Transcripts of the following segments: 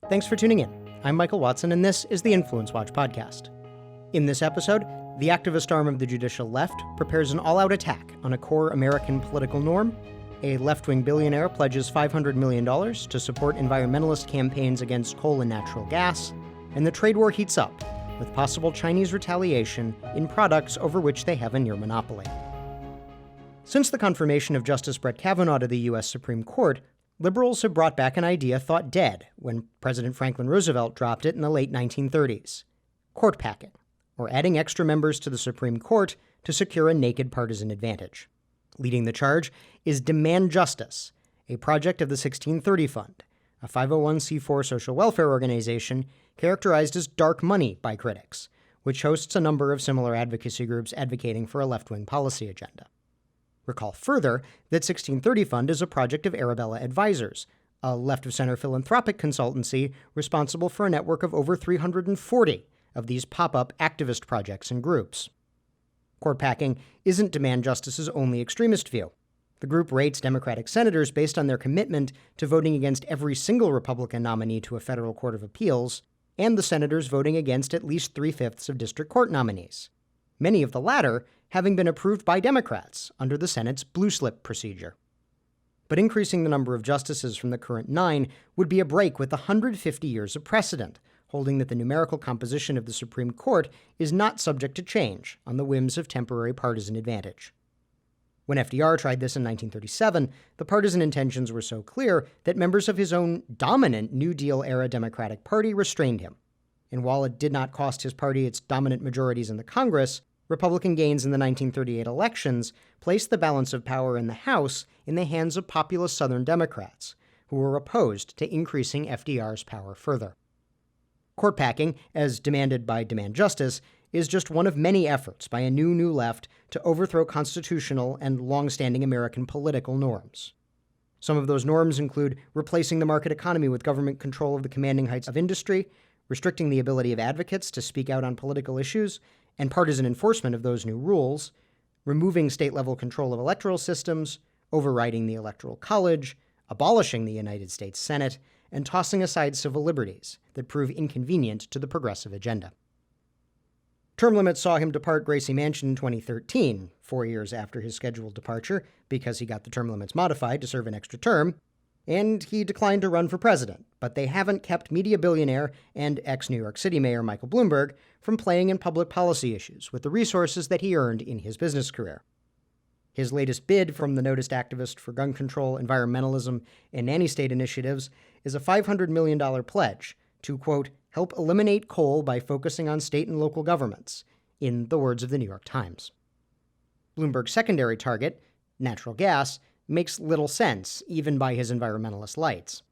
Thanks for tuning in. I'm Michael Watson, and this is the InfluenceWatch podcast. In this episode, the activist arm of the judicial left prepares an all-out attack on a core American political norm, a left-wing billionaire pledges $500 million to support environmentalist campaigns against coal and natural gas, and the trade war heats up, with possible Chinese retaliation in products over which they have a near monopoly. Since the confirmation of Justice Brett Kavanaugh to the U.S. Supreme Court, liberals have brought back an idea thought dead when President Franklin Roosevelt dropped it in the late 1930s: court packing, or adding extra members to the Supreme Court to secure a naked partisan advantage. Leading the charge is Demand Justice, a project of the 1630 Fund, a 501c4 social welfare organization characterized as dark money by critics, which hosts a number of similar advocacy groups advocating for a left-wing policy agenda. Recall further that 1630 Fund is a project of Arabella Advisors, a left-of-center philanthropic consultancy responsible for a network of over 340 of these pop-up activist projects and groups. Court packing isn't Demand Justice's only extremist view. The group rates Democratic senators based on their commitment to voting against every single Republican nominee to a federal court of appeals, and the senators voting against at least 3/5 of district court nominees, many of the latter having been approved by Democrats under the Senate's blue slip procedure. But increasing the number of justices from the current 9 would be a break with 150 years of precedent, holding that the numerical composition of the Supreme Court is not subject to change on the whims of temporary partisan advantage. When FDR tried this in 1937, the partisan intentions were so clear that members of his own dominant New Deal-era Democratic Party restrained him. And while it did not cost his party its dominant majorities in the Congress, Republican gains in the 1938 elections placed the balance of power in the House in the hands of populist Southern Democrats, who were opposed to increasing FDR's power further. Court packing, as demanded by Demand Justice, is just one of many efforts by a new left to overthrow constitutional and long-standing American political norms. Some of those norms include replacing the market economy with government control of the commanding heights of industry, restricting the ability of advocates to speak out on political issues, and partisan enforcement of those new rules, removing state-level control of electoral systems, overriding the Electoral College, abolishing the United States Senate, and tossing aside civil liberties that prove inconvenient to the progressive agenda. Term limits saw him depart Gracie Mansion in 2013, 4 years after his scheduled departure, because he got the term limits modified to serve an extra term, and he declined to run for president, but they haven't kept media billionaire and ex-New York City Mayor Michael Bloomberg from playing in public policy issues with the resources that he earned in his business career. His latest bid from the noticed activist for gun control, environmentalism, and nanny state initiatives is a $500 million pledge to, quote, help eliminate coal by focusing on state and local governments, in the words of the New York Times. Bloomberg's secondary target, natural gas, makes little sense, even by his environmentalist lights.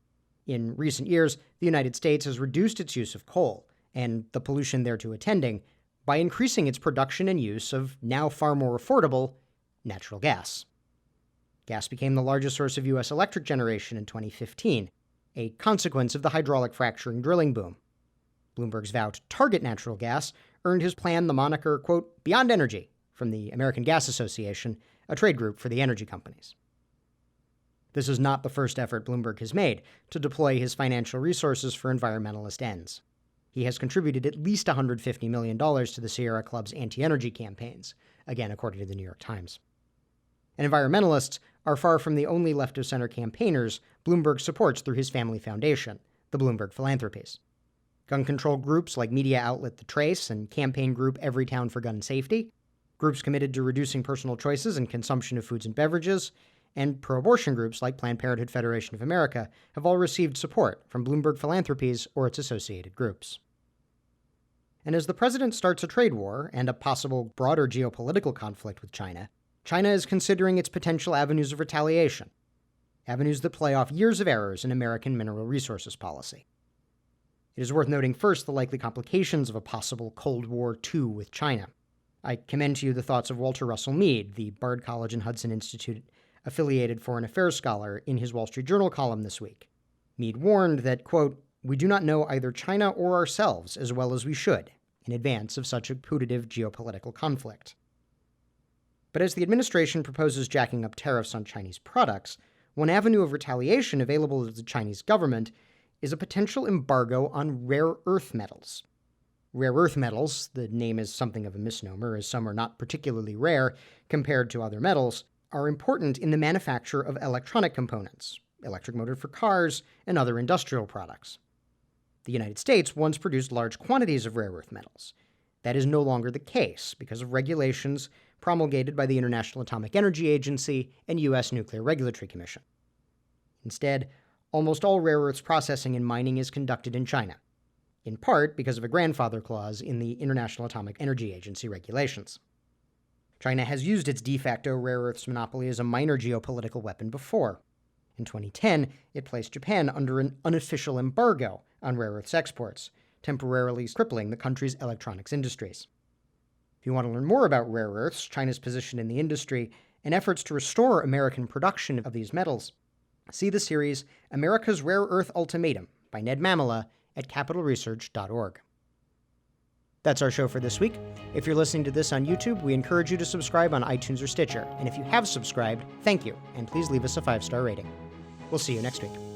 In recent years, the United States has reduced its use of coal, and the pollution thereto attending, by increasing its production and use of now far more affordable natural gas. Gas became the largest source of U.S. electric generation in 2015, a consequence of the hydraulic fracturing drilling boom. Bloomberg's vow to target natural gas earned his plan the moniker, quote, Beyond Energy, from the American Gas Association, a trade group for the energy companies. This is not the first effort Bloomberg has made to deploy his financial resources for environmentalist ends. He has contributed at least $150 million to the Sierra Club's anti-energy campaigns, again according to the New York Times. And environmentalists are far from the only left-of-center campaigners Bloomberg supports through his family foundation, the Bloomberg Philanthropies. Gun control groups like media outlet The Trace and campaign group Everytown for Gun Safety, groups committed to reducing personal choices and consumption of foods and beverages, and pro-abortion groups like Planned Parenthood Federation of America have all received support from Bloomberg Philanthropies or its associated groups. And as the president starts a trade war and a possible broader geopolitical conflict with China, China is considering its potential avenues of retaliation, avenues that play off years of errors in American mineral resources policy. It is worth noting first the likely complications of a possible Cold War II with China. I commend to you the thoughts of Walter Russell Mead, the Bard College and Hudson Institute affiliated foreign affairs scholar, in his Wall Street Journal column this week. Mead warned that, quote, we do not know either China or ourselves as well as we should in advance of such a putative geopolitical conflict. But as the administration proposes jacking up tariffs on Chinese products, one avenue of retaliation available to the Chinese government is a potential embargo on rare earth metals. Rare earth metals, the name is something of a misnomer as some are not particularly rare compared to other metals, are important in the manufacture of electronic components, electric motors for cars, and other industrial products. The United States once produced large quantities of rare earth metals. That is no longer the case because of regulations promulgated by the International Atomic Energy Agency and U.S. Nuclear Regulatory Commission. Instead, almost all rare earths processing and mining is conducted in China, in part because of a grandfather clause in the International Atomic Energy Agency regulations. China has used its de facto rare earths monopoly as a minor geopolitical weapon before. In 2010, it placed Japan under an unofficial embargo on rare earths exports, temporarily crippling the country's electronics industries. If you want to learn more about rare earths, China's position in the industry, and efforts to restore American production of these metals, see the series America's Rare Earth Ultimatum by Ned Mamela at capitalresearch.org. That's our show for this week. If you're listening to this on YouTube, we encourage you to subscribe on iTunes or Stitcher. And if you have subscribed, thank you, and please leave us a 5-star rating. We'll see you next week.